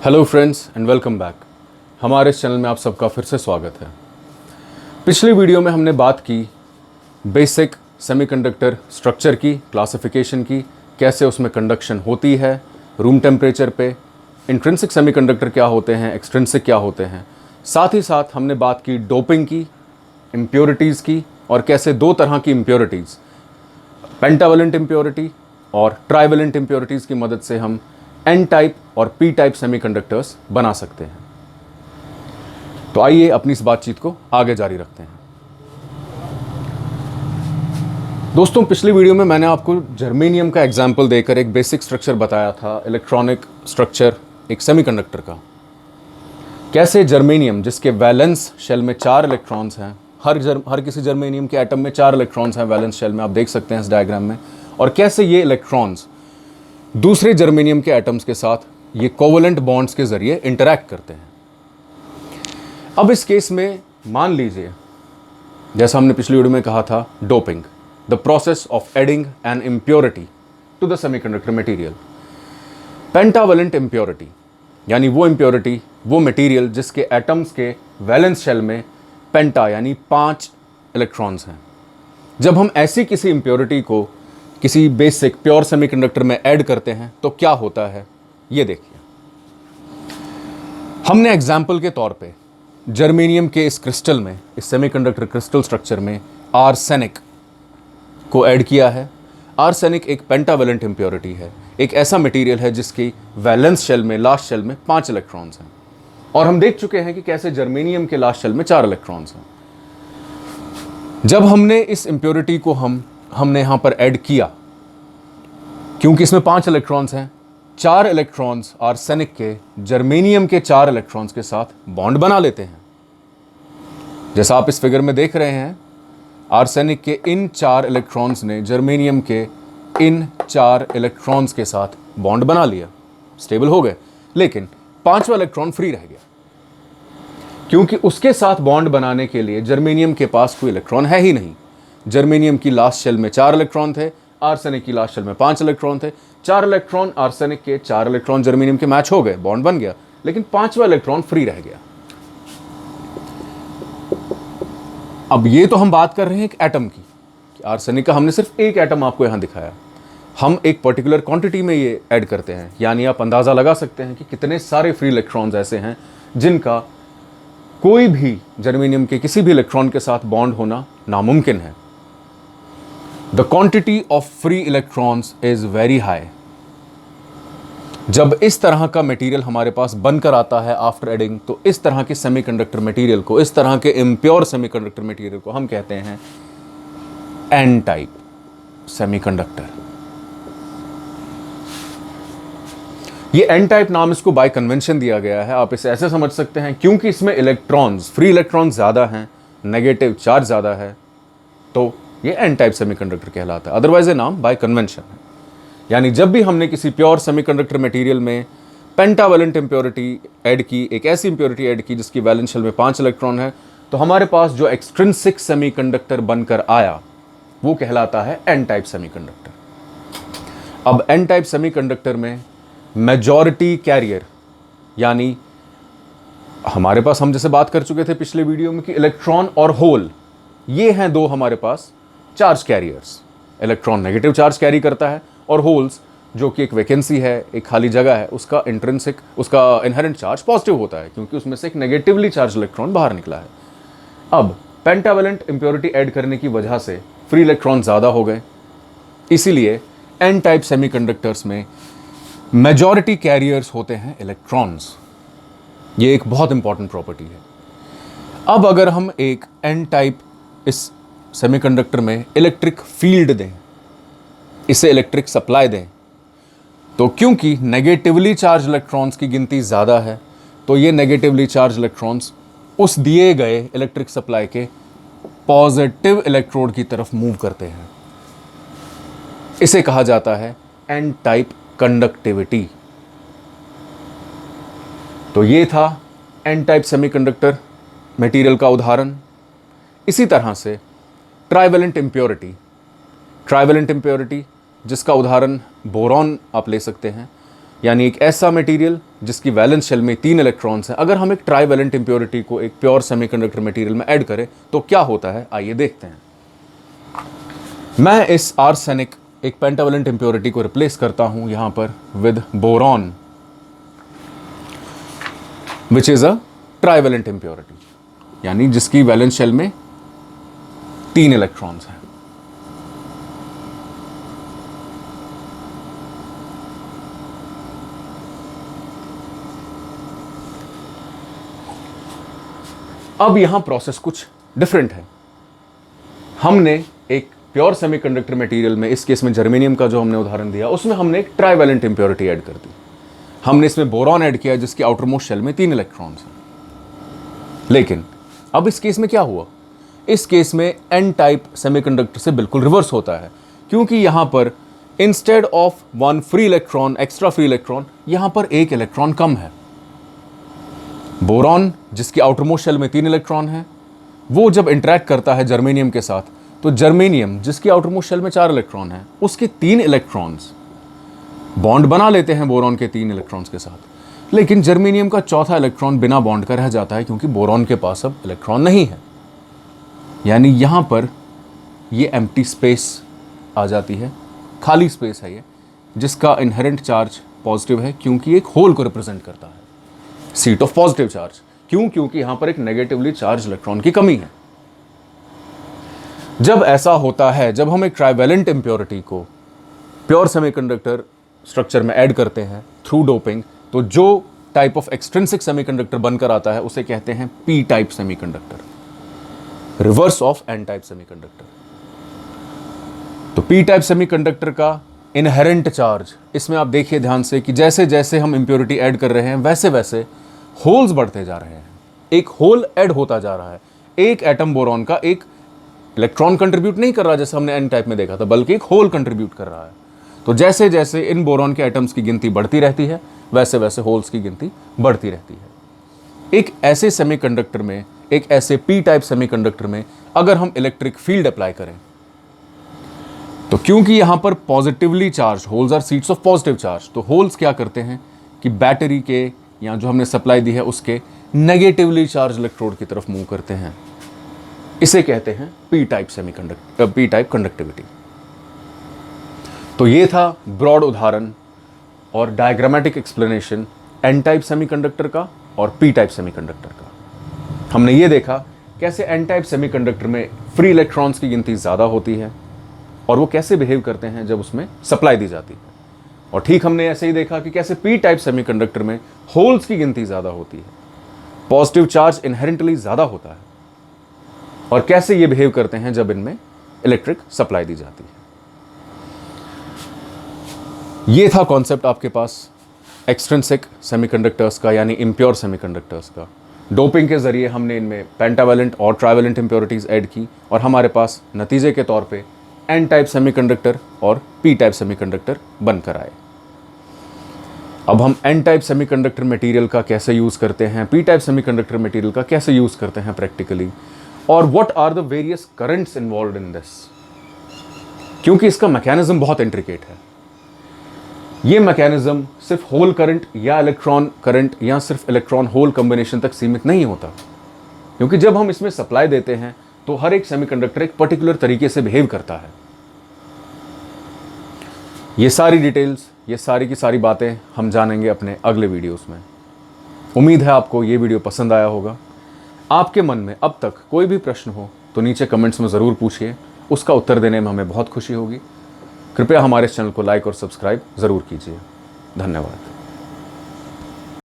Hello friends and welcome back. हमारे इस channel में आप सबका फिर से स्वागत है। पिछली वीडियो में हमने बात की बेसिक सेमीकंडक्टर स्ट्रक्चर की, क्लासिफिकेशन की, कैसे उसमें कंडक्शन होती है रूम टेम्परेचर पे, इंट्रिंसिक सेमीकंडक्टर क्या होते हैं, एक्सट्रिंसिक क्या होते हैं। साथ ही साथ हमने बात की डोपिंग की, इम्प्योरिटीज़ की, और कैसे दो तरह की इम्प्योरिटीज़, पेंटावेलेंट इम्प्योरिटी और ट्राइवेलेंट इम्प्योरिटीज़ की मदद से हम एन टाइप और पी टाइप सेमीकंडक्टर्स बना सकते हैं। तो आइए अपनी इस बातचीत को आगे जारी रखते हैं। दोस्तों, पिछली वीडियो में मैंने आपको जर्मेनियम का एग्जाम्पल देकर एक बेसिक स्ट्रक्चर बताया था, इलेक्ट्रॉनिक स्ट्रक्चर एक सेमीकंडक्टर का। कैसे जर्मेनियम, जिसके वैलेंस शेल में 4 इलेक्ट्रॉन्स हैं, हर किसी जर्मेनियम के एटम में 4 इलेक्ट्रॉन्स हैं वैलेंस शेल में, आप देख सकते हैं इस डायग्राम में। और कैसे ये इलेक्ट्रॉन्स दूसरे जर्मेनियम के एटम्स के साथ ये कोवेलेंट बॉन्ड्स के जरिए इंटरैक्ट करते हैं। अब इस केस में मान लीजिए, जैसा हमने पिछली वीडियो में कहा था, doping, the process of adding an impurity to the semiconductor material. Pentavalent impurity यानी वो इम्प्योरिटी, वो मटेरियल जिसके एटम्स के वैलेंस शेल में पेंटा यानी 5 इलेक्ट्रॉन्स हैं। जब हम ऐसी किसी इम्प्योरिटी को किसी बेसिक प्योर सेमीकंडक्टर में ऐड करते हैं तो क्या होता है, ये देखिए। हमने एग्जाम्पल के तौर पे जर्मेनियम के इस क्रिस्टल में, इस सेमीकंडक्टर क्रिस्टल स्ट्रक्चर में आर्सेनिक को ऐड किया है। आर्सेनिक एक पेंटावेलेंट इम्प्योरिटी है, एक ऐसा मटेरियल है जिसकी वैलेंस शेल में, लास्ट शेल में 5 इलेक्ट्रॉन्स हैं। और हम देख चुके हैं कि कैसे जर्मेनियम के लास्ट शेल में 4 इलेक्ट्रॉन्स हैं। जब हमने इस इम्प्योरिटी को हमने यहां पर ऐड किया, क्योंकि इसमें 5 इलेक्ट्रॉन्स हैं, 4 इलेक्ट्रॉन्स आर्सेनिक के जर्मेनियम के 4 इलेक्ट्रॉन्स के साथ बॉन्ड बना लेते हैं। जैसा आप इस फिगर में देख रहे हैं, आर्सेनिक के इन 4 इलेक्ट्रॉन्स ने जर्मेनियम के इन 4 इलेक्ट्रॉन्स के साथ बॉन्ड बना लिया, स्टेबल हो गए। लेकिन 5वां इलेक्ट्रॉन फ्री रह गया, क्योंकि उसके साथ बॉन्ड बनाने के लिए जर्मेनियम के पास कोई इलेक्ट्रॉन है ही नहीं। जर्मेनियम की लास्ट शेल में 4 इलेक्ट्रॉन थे, आर्सेनिक की लास्ट शेल में 5 इलेक्ट्रॉन थे। 4 इलेक्ट्रॉन आर्सेनिक के, 4 इलेक्ट्रॉन जर्मेनियम के मैच हो गए, बॉन्ड बन गया, लेकिन 5वां इलेक्ट्रॉन फ्री रह गया। अब ये तो हम बात कर रहे हैं एक एटम की, आर्सेनिक का हमने सिर्फ एक एटम आपको यहां दिखाया। हम एक पर्टिकुलर क्वांटिटी में ये ऐड करते हैं, यानी आप अंदाजा लगा सकते हैं कि कितने सारे फ्री इलेक्ट्रॉन्स ऐसे हैं जिनका कोई भी जर्मेनियम के किसी भी इलेक्ट्रॉन के साथ बॉन्ड होना नामुमकिन है। The quantity of free electrons is very high। जब इस तरह का मटेरियल हमारे पास बनकर आता है आफ्टर एडिंग, तो इस तरह के सेमीकंडक्टर मटेरियल को, इस तरह के इम्प्योर सेमीकंडक्टर मटेरियल को हम कहते हैं एन टाइप सेमीकंडक्टर। ये एन टाइप नाम इसको बाय कन्वेंशन दिया गया है। आप इसे ऐसे समझ सकते हैं, क्योंकि इसमें इलेक्ट्रॉन्स, फ्री इलेक्ट्रॉन्स ज़्यादा हैं, नेगेटिव चार्ज ज़्यादा है, तो ये एन टाइप सेमीकंडक्टर कहलाता है। अदरवाइज ये नाम बाय कन्वेंशन है। यानी जब भी हमने किसी प्योर सेमीकंडक्टर मटेरियल में पेंटावेलेंट इम्प्योरिटी ऐड की, एक ऐसी इम्प्योरिटी ऐड की जिसकी वैलेंस शेल में 5 इलेक्ट्रॉन है, तो हमारे पास जो एक्सट्रिंसिक सेमीकंडक्टर बनकर आया वो कहलाता है एन टाइप सेमीकंडक्टर। अब एन टाइप सेमीकंडक्टर में मेजॉरिटी कैरियर, यानी हमारे पास, हम जैसे बात कर चुके थे पिछले वीडियो में कि इलेक्ट्रॉन और होल, ये हैं दो हमारे पास charge carriers. Electron negative charge carry करता है, और होल्स, जो कि एक वैकेंसी है, एक खाली जगह है, उसका इंट्रिंसिक, उसका इनहेरेंट चार्ज पॉजिटिव होता है, क्योंकि उसमें से एक नेगेटिवली चार्ज इलेक्ट्रॉन बाहर निकला है। अब पेंटावेलेंट इम्प्योरिटी ऐड करने की वजह से फ्री इलेक्ट्रॉन ज़्यादा हो गए, इसीलिए एन टाइप सेमीकंडक्टर्स में मेजॉरिटी कैरियर्स होते हैं इलेक्ट्रॉन्स। ये एक बहुत इंपॉर्टेंट प्रॉपर्टी है। अब अगर हम एक एन टाइप इस सेमीकंडक्टर में इलेक्ट्रिक फील्ड दें, इसे इलेक्ट्रिक सप्लाई दें, तो क्योंकि नेगेटिवली चार्ज इलेक्ट्रॉन्स की गिनती ज़्यादा है, तो ये नेगेटिवली चार्ज इलेक्ट्रॉन्स उस दिए गए इलेक्ट्रिक सप्लाई के पॉजिटिव इलेक्ट्रोड की तरफ मूव करते हैं। इसे कहा जाता है एन टाइप कंडक्टिविटी। तो ये था एन टाइप सेमीकंडक्टर मटेरियल का उदाहरण। इसी तरह से ट्राइवेलेंट इम्प्योरिटी, जिसका उदाहरण बोरॉन आप ले सकते हैं। यानी एक ऐसा मटेरियल जिसकी वैलेंस शेल में 3 इलेक्ट्रॉन्स हैं, अगर हम एक ट्राइवैलेंट इम्प्योरिटी को एक प्योर सेमीकंडक्टर मटेरियल में ऐड करें तो क्या होता है, आइए देखते हैं। मैं इस आर्सेनिक एक पेंटावैलेंट इम्प्योरिटी को रिप्लेस करता हूं यहां पर with boron which is a trivalent impurity, यानी जिसकी वैलेंस शेल में 3 इलेक्ट्रॉन्स हैं। अब यहां प्रोसेस कुछ डिफरेंट है। हमने एक प्योर सेमीकंडक्टर मटेरियल में, इस केस में जर्मेनियम का जो हमने उदाहरण दिया, उसमें हमने एक ट्राइवैलेंट इम्प्योरिटी ऐड कर दी। हमने इसमें बोरॉन ऐड किया जिसकी आउटर मोस्ट शेल में 3 इलेक्ट्रॉन्स हैं। लेकिन अब इस केस में क्या हुआ, इस केस में एन टाइप सेमीकंडक्टर से बिल्कुल रिवर्स होता है, क्योंकि यहां पर instead of 1 free electron, extra free electron, यहां पर 1 इलेक्ट्रॉन कम है। बोरॉन जिसकी आउटर मोस्ट शेल में 3 इलेक्ट्रॉन है, वो जब इंटरैक्ट करता है जर्मेनियम के साथ, तो जर्मेनियम जिसकी आउटर मोस्ट शेल में 4 इलेक्ट्रॉन है, उसके 3 इलेक्ट्रॉन्स बॉन्ड बना लेते हैं बोरॉन के 3 इलेक्ट्रॉन्स के साथ, लेकिन जर्मेनियम का चौथा इलेक्ट्रॉन बिना बॉन्ड का रह जाता है क्योंकि बोरॉन के पास अब इलेक्ट्रॉन नहीं है। यानी यहां पर ये एम्प्टी स्पेस आ जाती है, खाली स्पेस है ये, जिसका इनहेरेंट चार्ज पॉजिटिव है क्योंकि एक होल को रिप्रेजेंट करता है, सीट ऑफ पॉजिटिव चार्ज। क्यों? क्योंकि यहां पर एक नेगेटिवली चार्ज इलेक्ट्रॉन की कमी है। जब ऐसा होता है, जब हम एक ट्राइवैलेंट इम्प्योरिटी को प्योर सेमीकंडक्टर स्ट्रक्चर में ऐड करते हैं थ्रू डोपिंग, तो जो टाइप ऑफ एक्सट्रिंसिक सेमीकंडक्टर बनकर आता है उसे कहते हैं P type semiconductor, reverse of N type semiconductor. तो पी टाइप सेमीकंडक्टर का इनहेरेंट चार्ज, इसमें आप देखिए ध्यान से कि जैसे जैसे हम इम्प्योरिटी ऐड कर रहे हैं वैसे वैसे होल्स बढ़ते जा रहे हैं, एक होल ऐड होता जा रहा है। एक एटम बोरॉन का एक इलेक्ट्रॉन कंट्रीब्यूट नहीं कर रहा जैसे हमने एन टाइप में देखा था, बल्कि एक होल कंट्रीब्यूट कर रहा है। तो जैसे जैसे इन बोरॉन के एटम्स की गिनती बढ़ती रहती है वैसे वैसे होल्स की गिनती बढ़ती रहती है। एक ऐसे सेमीकंडक्टर में, एक ऐसे पी टाइप सेमीकंडक्टर में अगर हम इलेक्ट्रिक फील्ड अप्लाई करें, तो क्योंकि यहां पर positively charge holes are sites of positive charge, तो होल्स क्या करते हैं कि बैटरी के या जो हमने सप्लाई दी है उसके नेगेटिवली चार्ज इलेक्ट्रोड की तरफ मूव करते हैं। इसे कहते हैं P type semiconductor, P type conductivity. तो ये था ब्रॉड उदाहरण और diagrammatic explanation N type semiconductor का और पी टाइप सेमीकंडक्टर का। हमने ये देखा कैसे एन टाइप सेमीकंडक्टर में फ्री इलेक्ट्रॉन्स की गिनती ज़्यादा होती है और वो कैसे बिहेव करते हैं जब उसमें सप्लाई दी जाती है, और ठीक हमने ऐसे ही देखा कि कैसे पी टाइप सेमीकंडक्टर में होल्स की गिनती ज़्यादा होती है, पॉजिटिव चार्ज इनहेरेंटली ज़्यादा होता है, और कैसे ये बिहेव करते हैं जब इनमें इलेक्ट्रिक सप्लाई दी जाती है। ये था कॉन्सेप्ट आपके पास एक्सट्रिंसिक सेमीकंडक्टर्स का, यानी इम्प्योर सेमीकंडक्टर्स का। डोपिंग के जरिए हमने इनमें पेंटावैलेंट और ट्राइवैलेंट इम्प्योरिटीज़ ऐड की और हमारे पास नतीजे के तौर पे एन टाइप सेमीकंडक्टर और पी टाइप सेमीकंडक्टर बनकर आए। अब हम एन टाइप सेमीकंडक्टर मटेरियल का कैसे यूज़ करते हैं, पी टाइप सेमीकंडक्टर मटेरियल का कैसे यूज़ करते हैं प्रैक्टिकली, और what are the various currents involved in this, क्योंकि इसका मैकेनिज्म बहुत इंट्रिकेट है। ये मैकेनिज्म सिर्फ होल करंट या इलेक्ट्रॉन करंट या सिर्फ इलेक्ट्रॉन होल कॉम्बिनेशन तक सीमित नहीं होता, क्योंकि जब हम इसमें सप्लाई देते हैं तो हर एक सेमीकंडक्टर एक पर्टिकुलर तरीके से बिहेव करता है। ये सारी डिटेल्स, ये सारी की सारी बातें हम जानेंगे अपने अगले वीडियोस में। उम्मीद है आपको ये वीडियो पसंद आया होगा। आपके मन में अब तक कोई भी प्रश्न हो तो नीचे कमेंट्स में ज़रूर पूछिए, उसका उत्तर देने में हमें बहुत खुशी होगी। कृपया हमारे चैनल को लाइक और सब्सक्राइब ज़रूर कीजिए। धन्यवाद।